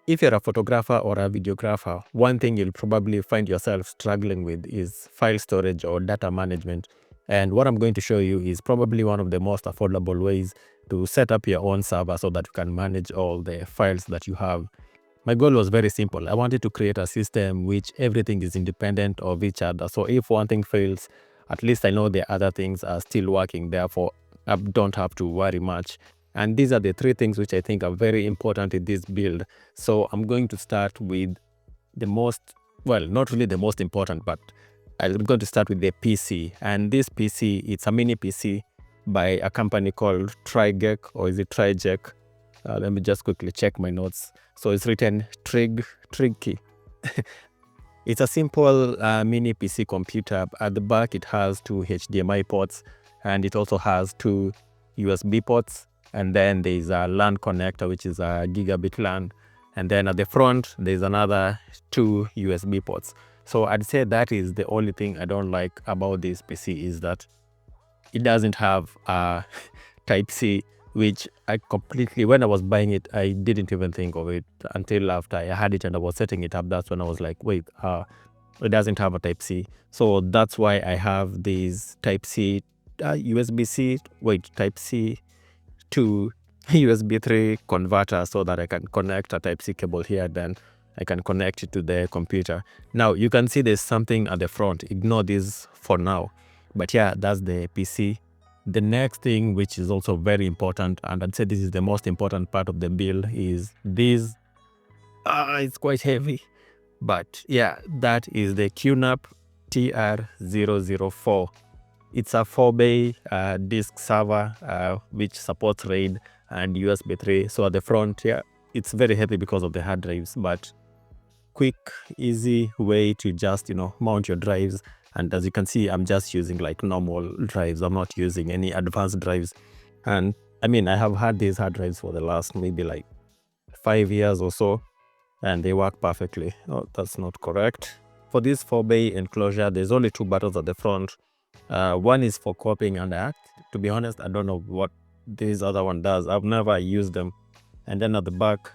If you're a photographer or a videographer, one thing you'll probably find yourself struggling with is file storage or data management. And what I'm going to show you is probably one of the most affordable ways to set up your own server so that you can manage all the files that you have. My goal was very simple. I wanted to create a system which everything is independent of each other. So if one thing fails, at least I know the other things are still working. Therefore, I don't have to worry much. And these are the three things which I think are very important in this build. So I'm going to start with the most, well, not really the most important, but I'm going to start with the PC. And this PC, it's a mini PC by a company called Trigec, or is it Trigec? Let me just quickly check my notes. So it's written Trigkey. It's a simple mini PC computer. At the back, it has two HDMI ports, and it also has two USB ports. And then there's a LAN connector, which is a gigabit LAN. And then at the front, there's another two USB ports. So I'd say that is the only thing I don't like about this PC, is that it doesn't have a Type-C, which I completely, when I was buying it, I didn't even think of it until after I had it and I was setting it up. That's when I was like, wait, it doesn't have a Type-C. So that's why I have these Type-C, USB-C, Type-C to USB 3 converter, so that I can connect a Type-C cable here, then I can connect it to the computer. Now you can see there's something at the front. Ignore this for now. But yeah, that's the PC. The next thing, which is also very important, and I'd say this is the most important part of the build, is this. It's quite heavy. But yeah, that is the QNAP TR004. It's a 4-bay disk server which supports RAID and USB 3. So at the front, yeah, it's very heavy because of the hard drives, but quick, easy way to just, mount your drives. And as you can see, I'm just using like normal drives. I'm not using any advanced drives. And I mean, I have had these hard drives for the last maybe like 5 years or so, and they work perfectly. Oh, that's not correct. For this 4-bay enclosure, there's only two buttons at the front. One is for copying and act. To be honest, I don't know what this other one does. I've never used them. And then at the back,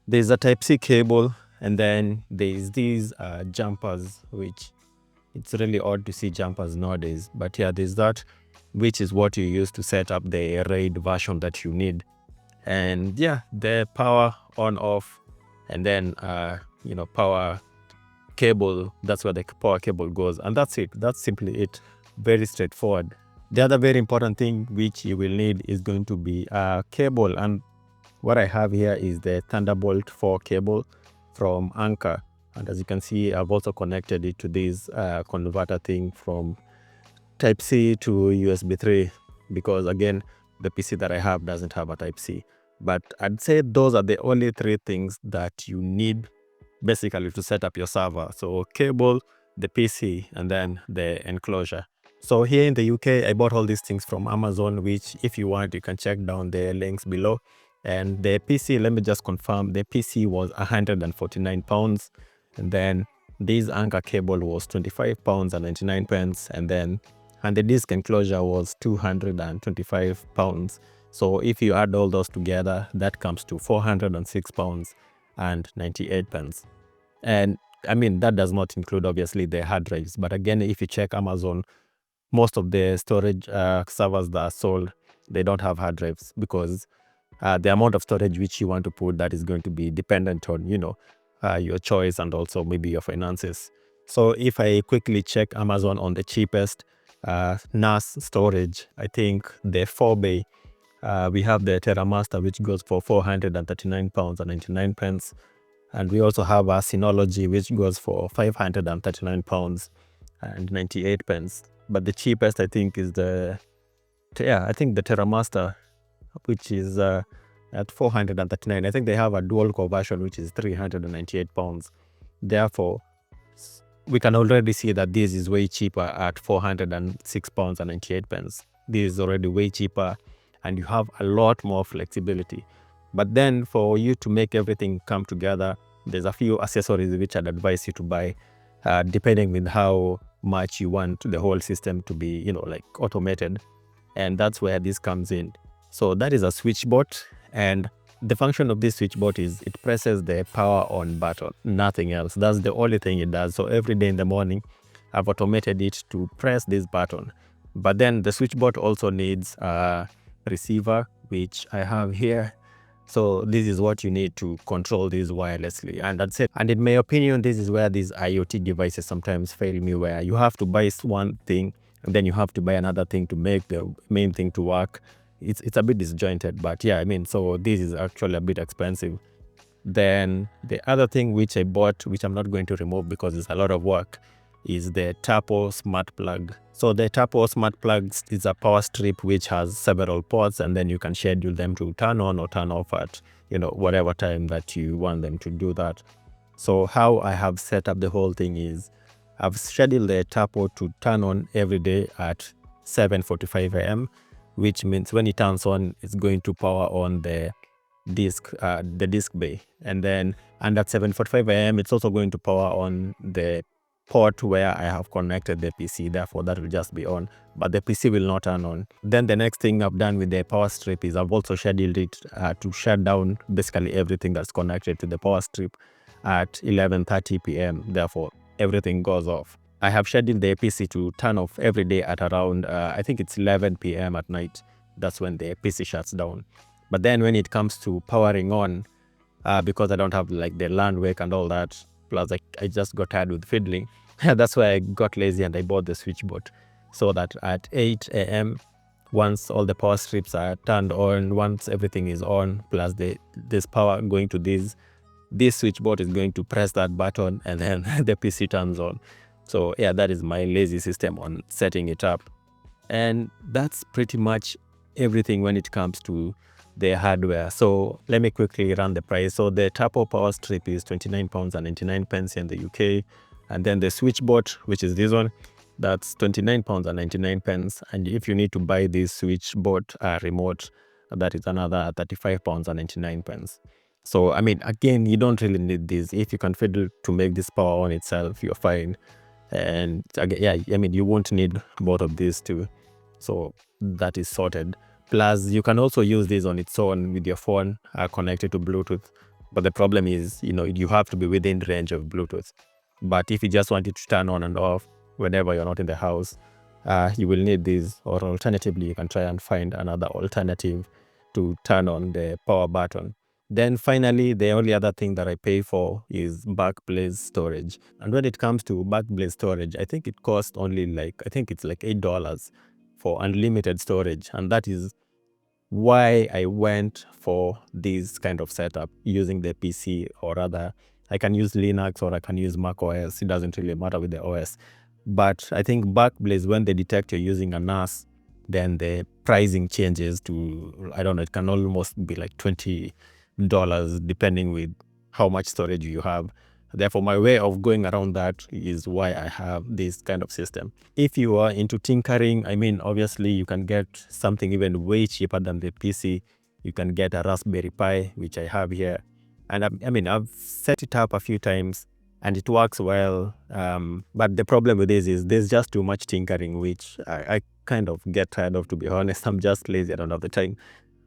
there's a Type-C cable, and then there's these jumpers, which it's really odd to see jumpers nowadays. But yeah, there's that, which is what you use to set up the RAID version that you need. And yeah, the power on off, and then power cable, that's where the power cable goes, and that's it. That's simply it. Very straightforward. The other very important thing which you will need is going to be a cable, and what I have here is the Thunderbolt 4 cable from Anker. And as you can see, I've also connected it to this converter thing from Type-C to USB 3, because again, the PC that I have doesn't have a Type-C. But I'd say those are the only three things that you need basically to set up your server. So cable, the PC, and then the enclosure. So here in the UK, I bought all these things from Amazon, which if you want, you can check down the links below. And the PC, let me just confirm, the PC was £149. And then this Anker cable was £25.99. And the disk enclosure was £225. So if you add all those together, that comes to £406.98. And I mean, that does not include obviously the hard drives. But again, if you check Amazon, most of the storage servers that are sold, they don't have hard drives, because the amount of storage which you want to put, that is going to be dependent on, your choice and also maybe your finances. So if I quickly check Amazon on the cheapest NAS storage, I think the 4-bay, we have the TerraMaster, which goes for £439.99. And we also have a Synology, which goes for £539.98. But the cheapest, I think, is the TerraMaster, which is at £439. I think they have a dual core version, which is £398. Therefore, we can already see that this is way cheaper at £406.98. This is already way cheaper, and you have a lot more flexibility. But then for you to make everything come together, there's a few accessories which I'd advise you to buy, depending with how much you want the whole system to be, automated. And that's where this comes in. So that is a switchboard, and The function of this switchboard is it presses the power on button, nothing else. That's the only thing it does. So every day in the morning, I've automated it to press this button. But then the switchboard also needs a receiver, which I have here. So this is what you need to control this wirelessly. And that's it. And in my opinion, this is where these IoT devices sometimes fail me, where you have to buy one thing and then you have to buy another thing to make the main thing to work. It's a bit disjointed, but yeah, I mean, so this is actually a bit expensive. Then the other thing which I bought, which I'm not going to remove because it's a lot of work, is the Tapo smart plug. So the Tapo smart plugs is a power strip which has several ports, and then you can schedule them to turn on or turn off at, whatever time that you want them to do that. So how I have set up the whole thing is I've scheduled the Tapo to turn on every day at 7:45 a.m., which means when it turns on, it's going to power on the disk bay, and at 7:45 a.m. it's also going to power on the port where I have connected the PC. Therefore, that will just be on, but the PC will not turn on. Then the next thing I've done with the power strip is I've also scheduled it to shut down basically everything that's connected to the power strip at 11:30 p.m. Therefore, everything goes off. I have scheduled the PC to turn off every day at around, I think it's 11 p.m. at night. That's when the PC shuts down. But then when it comes to powering on, because I don't have like the land wake and all that, plus I just got tired with fiddling, that's why I got lazy and I bought the switchboard. So that at 8 a.m., once all the power strips are turned on, once everything is on, plus there's power going to this switchboard is going to press that button and then the PC turns on. So yeah, that is my lazy system on setting it up. And that's pretty much everything when it comes to the hardware. So let me quickly run the price. So the Tapo power strip is £29.99 in the UK. And then the switchboard, which is this one, that's £29.99. And if you need to buy this switchboard remote, that is another £35.99. So, I mean, again, you don't really need this. If you can fiddle to make this power on itself, you're fine. And again, yeah, I mean, you won't need both of these too. So that is sorted. Plus, you can also use this on its own with your phone connected to Bluetooth. But the problem is, you have to be within range of Bluetooth. But if you just want it to turn on and off whenever you're not in the house, you will need this. Or alternatively, you can try and find another alternative to turn on the power button. Then finally, the only other thing that I pay for is Backblaze storage. And when it comes to Backblaze storage, I think it costs only it's like $8 for unlimited storage. And that is why I went for this kind of setup using the PC, or rather, I can use Linux or I can use Mac OS. It doesn't really matter with the OS. But I think Backblaze, when they detect you're using a NAS, then the pricing changes to, I don't know, it can almost be like $20 depending with how much storage you have. Therefore, my way of going around that is why I have this kind of system. If you are into tinkering, I mean, obviously you can get something even way cheaper than the PC. You can get a Raspberry Pi, which I have here. And I've set it up a few times and it works well. But the problem with this is there's just too much tinkering, which I kind of get tired of, to be honest. I'm just lazy, I don't have the time.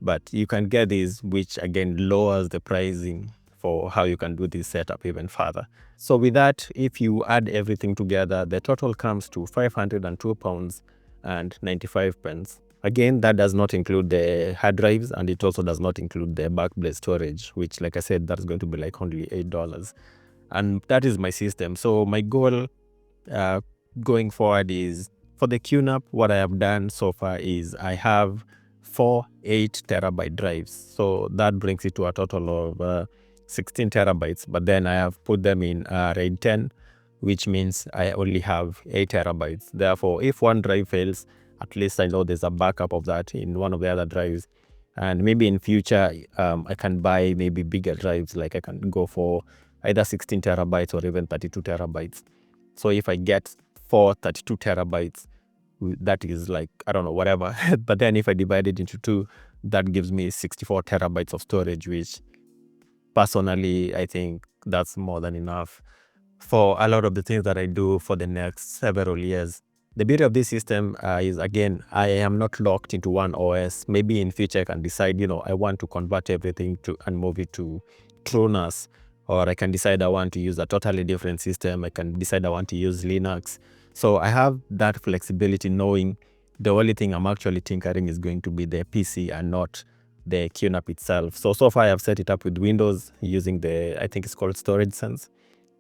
But you can get these, which again lowers the pricing for how you can do this setup even further. So with that, if you add everything together, the total comes to £502.95. Again, that does not include the hard drives, and it also does not include the Backblaze storage, which, like I said, that's going to be like only $8. And that is my system. So my goal going forward is, for the QNAP, what I have done so far is I have 4 8-terabyte drives. So that brings it to a total of 16 terabytes. But then I have put them in RAID 10, which means I only have 8 terabytes. Therefore, if one drive fails, at least I know there's a backup of that in one of the other drives. And maybe in future, I can buy maybe bigger drives, like I can go for either 16 terabytes or even 32 terabytes. So if I get 4 32 terabytes, that is like, I don't know, whatever. But then if I divide it into 2, that gives me 64 terabytes of storage, which personally, I think that's more than enough for a lot of the things that I do for the next several years. The beauty of this system is, again, I am not locked into one OS. Maybe in future I can decide, I want to convert everything to and move it to TrueNAS, or I can decide I want to use a totally different system. I can decide I want to use Linux. So I have that flexibility, knowing the only thing I'm actually tinkering is going to be the PC and not the QNAP itself. So far I have set it up with Windows using I think it's called Storage Sense,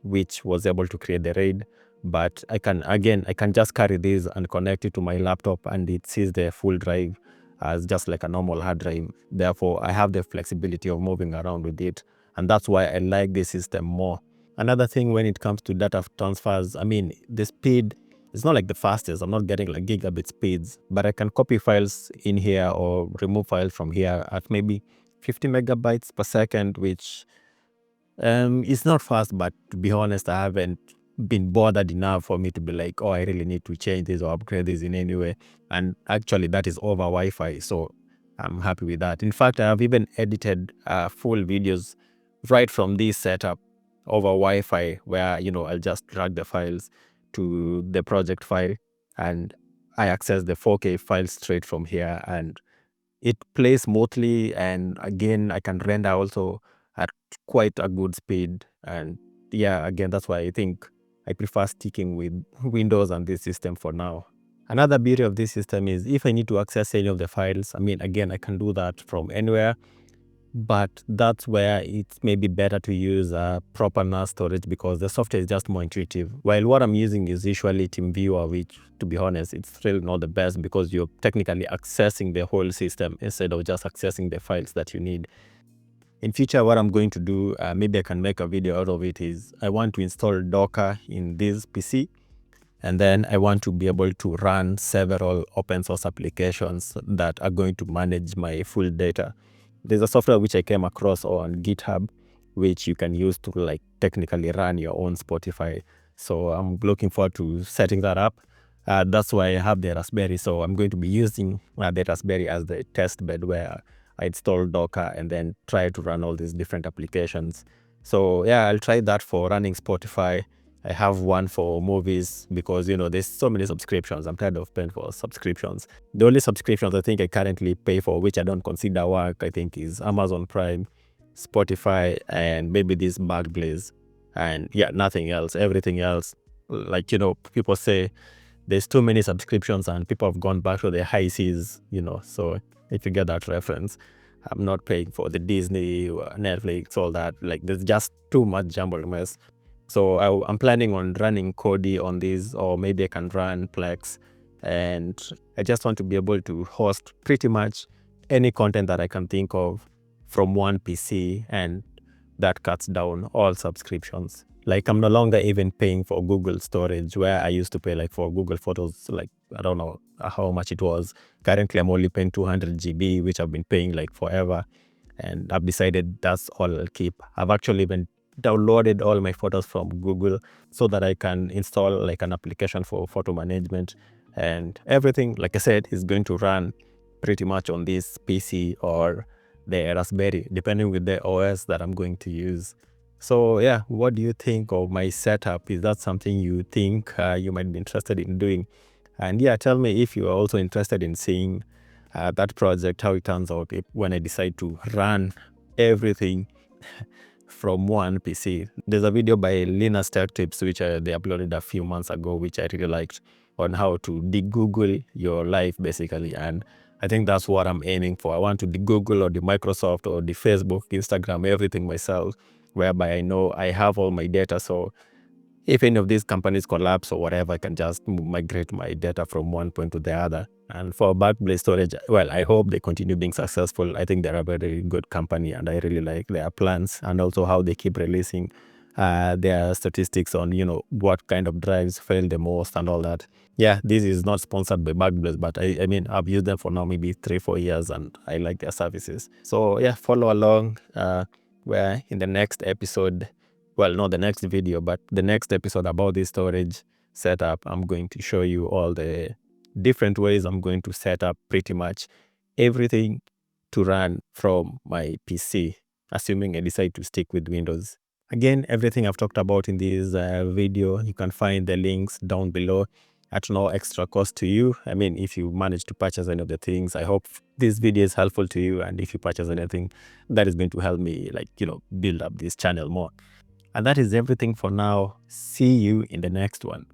which was able to create the RAID. But I can just carry this and connect it to my laptop, and it sees the full drive as just like a normal hard drive. Therefore, I have the flexibility of moving around with it, and that's why I like this system more. Another thing when it comes to data transfers, the speed is not like the fastest. I'm not getting like gigabit speeds, but I can copy files in here or remove files from here at maybe 50 megabytes per second, which it's not fast, but to be honest, I haven't been bothered enough for me to be like, oh, I really need to change this or upgrade this in any way. And actually, that is over Wi-Fi, so I'm happy with that. In fact, I have even edited full videos right from this setup over Wi-Fi, where I'll just drag the files to the project file, and I access the 4K file straight from here, and it plays smoothly. And again, I can render also at quite a good speed. And yeah, again, that's why I think I prefer sticking with Windows and this system for now. Another beauty of this system is if I need to access any of the files, again, I can do that from anywhere. But that's where it's maybe better to use a proper NAS storage, because the software is just more intuitive. While what I'm using is usually TeamViewer, which, to be honest, it's still not the best, because you're technically accessing the whole system instead of just accessing the files that you need. In future, what I'm going to do, maybe I can make a video out of it, is I want to install Docker in this PC. And then I want to be able to run several open source applications that are going to manage my full data. There's a software which I came across on GitHub, which you can use to like technically run your own Spotify. So I'm looking forward to setting that up. That's why I have the Raspberry. So I'm going to be using the Raspberry as the test bed, where I install Docker and then try to run all these different applications. So yeah, I'll try that for running Spotify. I have one for movies, because there's so many subscriptions. I'm tired of paying for subscriptions. The only subscriptions I think I currently pay for, which I don't consider work, I think is Amazon Prime, Spotify, and maybe this Backblaze. And yeah, nothing else. Everything else, like people say there's too many subscriptions and people have gone back to the high seas, so if you get that reference. I'm not paying for the Disney, Netflix, all that. Like, there's just too much jumbled mess. So I'm planning on running Kodi on this, or maybe I can run Plex. And I just want to be able to host pretty much any content that I can think of from one PC, and that cuts down all subscriptions. Like, I'm no longer even paying for Google storage, where I used to pay like for Google Photos, like I don't know how much it was. Currently, I'm only paying 200 GB, which I've been paying like forever. And I've decided that's all I'll keep. I've actually even downloaded all my photos from Google, so that I can install like an application for photo management, and everything, like I said, is going to run pretty much on this PC or the Raspberry, depending with the OS that I'm going to use. So yeah, what do you think of my setup? Is that something you think you might be interested in doing? And yeah, tell me if you are also interested in seeing that project, how it turns out when I decide to run everything from one PC. There's a video by Linus Tech Tips, which they uploaded a few months ago, which I really liked, on how to de-Google your life, basically. And I think that's what I'm aiming for. I want to de-Google or the Microsoft or the Facebook, Instagram, everything myself, whereby I know I have all my data. So if any of these companies collapse or whatever, I can just migrate my data from one point to the other. And for Backblaze storage, well, I hope they continue being successful. I think they're a very good company, and I really like their plans, and also how they keep releasing their statistics on, what kind of drives fail the most and all that. Yeah, this is not sponsored by Backblaze, but I mean, I've used them for now maybe 3-4 years, and I like their services. So yeah, follow along where in the next episode, well, not the next video, but the next episode about this storage setup, I'm going to show you all the different ways I'm going to set up pretty much everything to run from my PC, assuming I decide to stick with Windows. Again, everything I've talked about in this video, you can find the links down below. at no extra cost to you. I mean, if you manage to purchase any of the things, I hope this video is helpful to you. And if you purchase anything, that is going to help me, like, build up this channel more. And that is everything for now. See you in the next one.